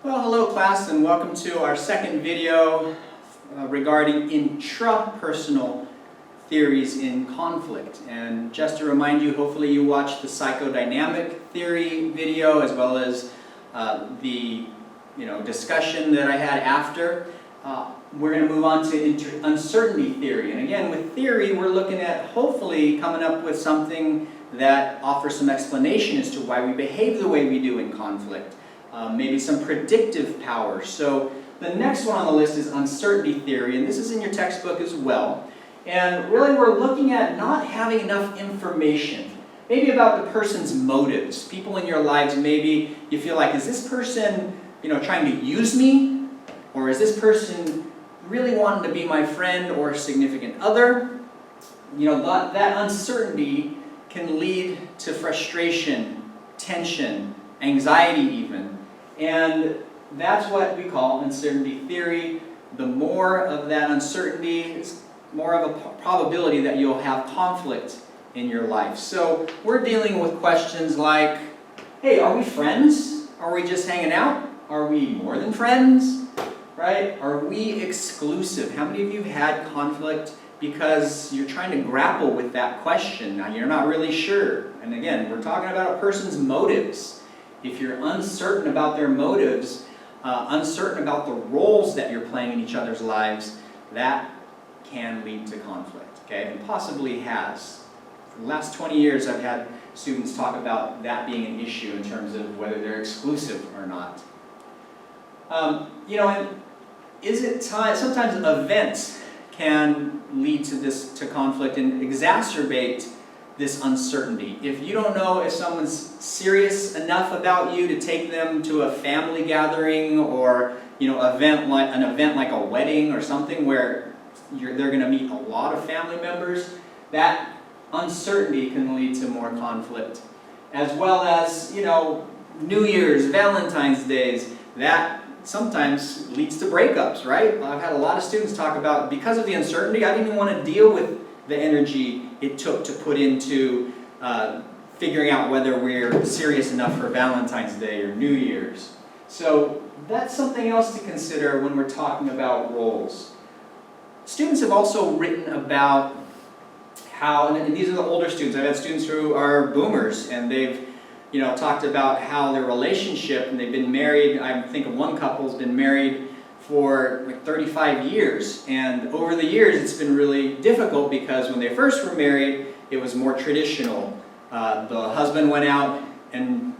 Well, hello class, and welcome to our second video regarding intrapersonal theories in conflict. And just to remind you, hopefully you watched the psychodynamic theory video as well as the discussion that I had after. We're going to move on to uncertainty theory. And again, with theory, we're looking at hopefully coming up with something that offers some explanation as to why we behave the way we do in conflict. Maybe some predictive power. So the next one on the list is uncertainty theory, and this is in your textbook as well. And really we're looking at not having enough information, maybe about the person's motives. People in your lives, maybe you feel like, is this person trying to use me? Or is this person really wanting to be my friend or significant other? That uncertainty can lead to frustration, tension, anxiety even. And that's what we call uncertainty theory. The more of that uncertainty, is more of a probability that you'll have conflict in your life. So we're dealing with questions like, hey, are we friends? Are we just hanging out? Are we more than friends? Right? Are we exclusive? How many of you have had conflict because you're trying to grapple with that question? Now you're not really sure. And again, we're talking about a person's motives. If you're uncertain about their motives, uncertain about the roles that you're playing in each other's lives, that can lead to conflict, okay? And possibly has. For the last 20 years, I've had students talk about that being an issue in terms of whether they're exclusive or not. And is it time? Sometimes events can lead to conflict and exacerbate this uncertainty. If you don't know if someone's serious enough about you to take them to a family gathering or an event like a wedding or something where they're going to meet a lot of family members, that uncertainty can lead to more conflict. As well as New Year's, Valentine's Days, that sometimes leads to breakups, right? I've had a lot of students talk about, because of the uncertainty, I didn't even want to deal with the energy it took to put into figuring out whether we're serious enough for Valentine's Day or New Year's. So that's something else to consider when we're talking about roles. Students have also written about how, and these are the older students, I've had students who are boomers, and they've talked about how their relationship, and they've been married, I think of one couple who's been married for like 35 years, and over the years it's been really difficult because when they first were married it was more traditional. The husband went out and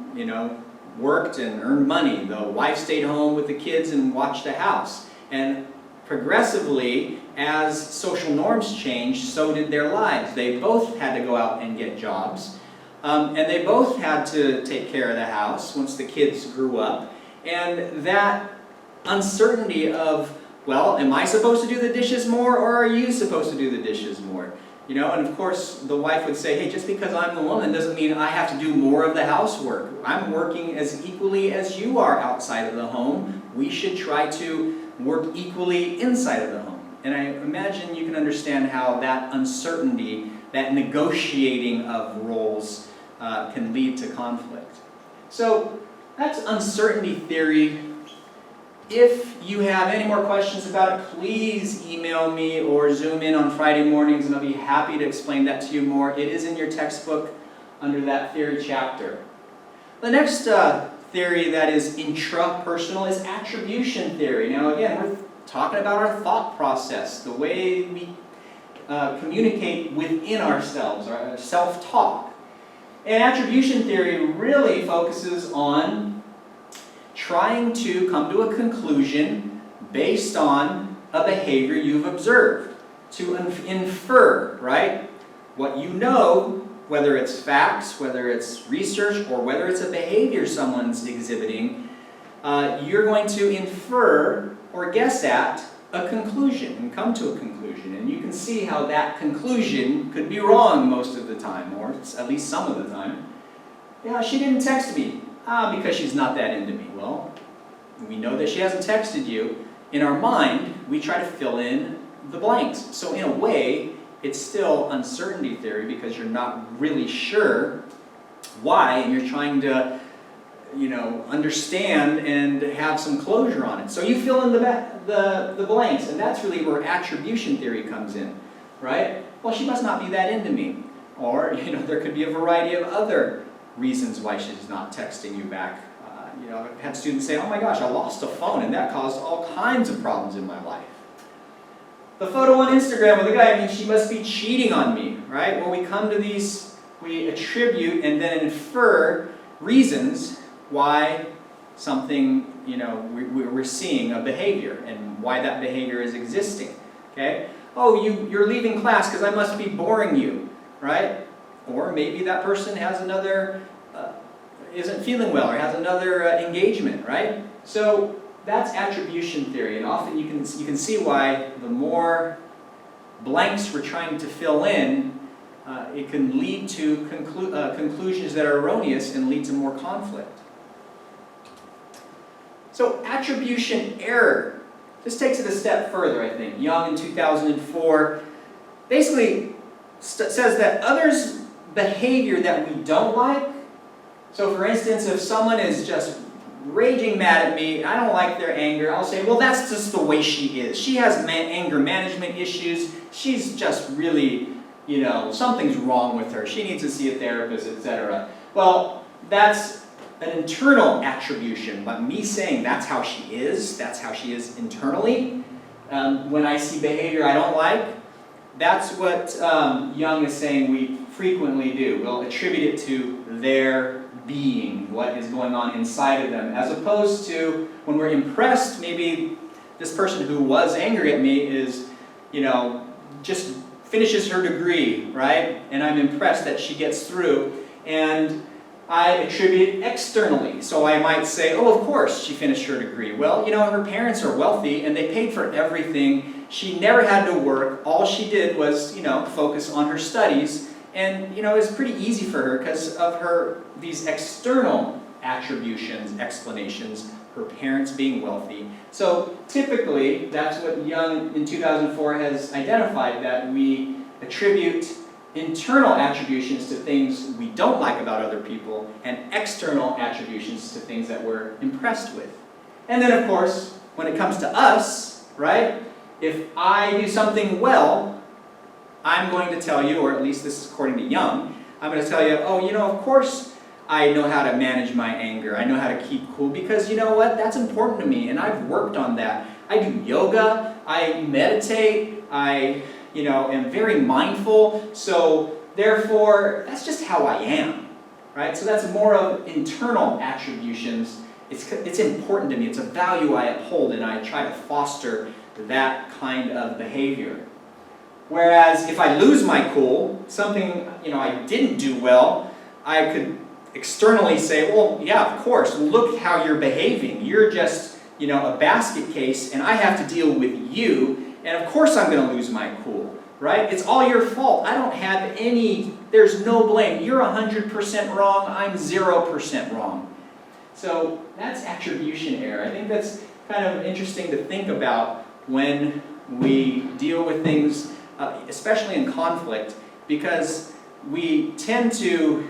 worked and earned money. The wife stayed home with the kids and watched the house. And progressively, as social norms changed, so did their lives. They both had to go out and get jobs, and they both had to take care of the house once the kids grew up. And that uncertainty of, well, am I supposed to do the dishes more or are you supposed to do the dishes more? And of course the wife would say, hey, just because I'm the woman doesn't mean I have to do more of the housework. I'm working as equally as you are outside of the home. We should try to work equally inside of the home. And I imagine you can understand how that uncertainty, that negotiating of roles can lead to conflict. So that's uncertainty theory. If you have any more questions about it, please email me or Zoom in on Friday mornings and I'll be happy to explain that to you more. It is in your textbook under that theory chapter. The next theory that is intrapersonal is attribution theory. Now again, we're talking about our thought process, the way we communicate within ourselves, our self-talk. And attribution theory really focuses on trying to come to a conclusion based on a behavior you've observed. To infer, right? What you know, whether it's facts, whether it's research, or whether it's a behavior someone's exhibiting, you're going to infer or guess at a conclusion and come to a conclusion. And you can see how that conclusion could be wrong most of the time, or at least some of the time. Yeah, she didn't text me. Because she's not that into me. Well, we know that she hasn't texted you. In our mind, we try to fill in the blanks. So in a way, it's still uncertainty theory because you're not really sure why, and you're trying to understand and have some closure on it. So you fill in the blanks, and that's really where attribution theory comes in, right? Well, she must not be that into me. Or, there could be a variety of other reasons why she's not texting you back. I've had students say, oh my gosh, I lost a phone, and that caused all kinds of problems in my life. The photo on Instagram with a guy, she must be cheating on me, right? Well, we come to these, we attribute and then infer reasons why something, we're seeing a behavior and why that behavior is existing, okay? Oh, you're leaving class because I must be boring you, right? Or maybe that person has another, isn't feeling well or has another engagement, right? So that's attribution theory, and often you can see why the more blanks we're trying to fill in, it can lead to conclusions that are erroneous and lead to more conflict. So attribution error. This takes it a step further, I think. Young in 2004 basically says that others' behavior that we don't like, so for instance, if someone is just raging mad at me, I don't like their anger, I'll say, well, that's just the way she is. She has anger management issues. She's just really, something's wrong with her. She needs to see a therapist, etc. Well, that's an internal attribution, but me saying that's how she is internally, when I see behavior I don't like, that's what Young is saying we frequently do. We'll attribute it to their being, what is going on inside of them, as opposed to when we're impressed, maybe this person who was angry at me is, just finishes her degree, right? And I'm impressed that she gets through, and I attribute it externally. So I might say, oh, of course she finished her degree. Well, her parents are wealthy and they paid for everything. She never had to work. All she did was, focus on her studies. And, it's pretty easy for her because of these external attributions, explanations, her parents being wealthy. So typically, that's what Young in 2004 has identified, that we attribute internal attributions to things we don't like about other people and external attributions to things that we're impressed with. And then, of course, when it comes to us, right, if I do something well, I'm going to tell you, or at least this is according to Young, I'm going to tell you, oh, of course I know how to manage my anger. I know how to keep cool because you know what? That's important to me and I've worked on that. I do yoga, I meditate, I am very mindful. So therefore, that's just how I am, right? So that's more of internal attributions. It's important to me. It's a value I uphold and I try to foster that kind of behavior. Whereas if I lose my cool, something I didn't do well, I could externally say, well, yeah, of course, look how you're behaving. You're just, a basket case, and I have to deal with you, and of course I'm going to lose my cool, right? It's all your fault. I don't have there's no blame. You're 100% wrong, I'm 0% wrong. So that's attribution error. I think that's kind of interesting to think about when we deal with things, especially in conflict, because we tend to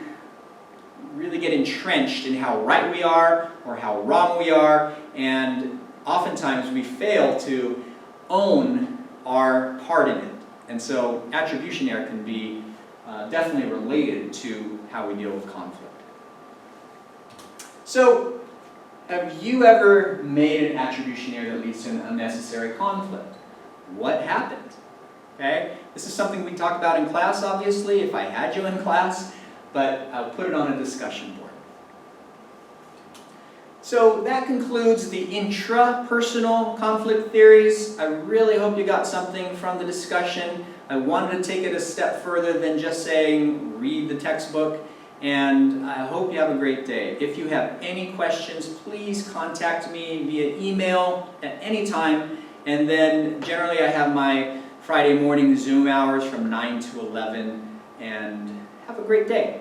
really get entrenched in how right we are or how wrong we are, and oftentimes we fail to own our part in it. And so attribution error can be definitely related to how we deal with conflict. So, have you ever made an attribution error that leads to an unnecessary conflict? What happened? Okay? This is something we talk about in class, obviously, if I had you in class, but I'll put it on a discussion board. So that concludes the intrapersonal conflict theories. I really hope you got something from the discussion. I wanted to take it a step further than just saying, read the textbook, and I hope you have a great day. If you have any questions, please contact me via email at any time, and then generally I have my Friday morning Zoom hours from 9 to 11, and have a great day.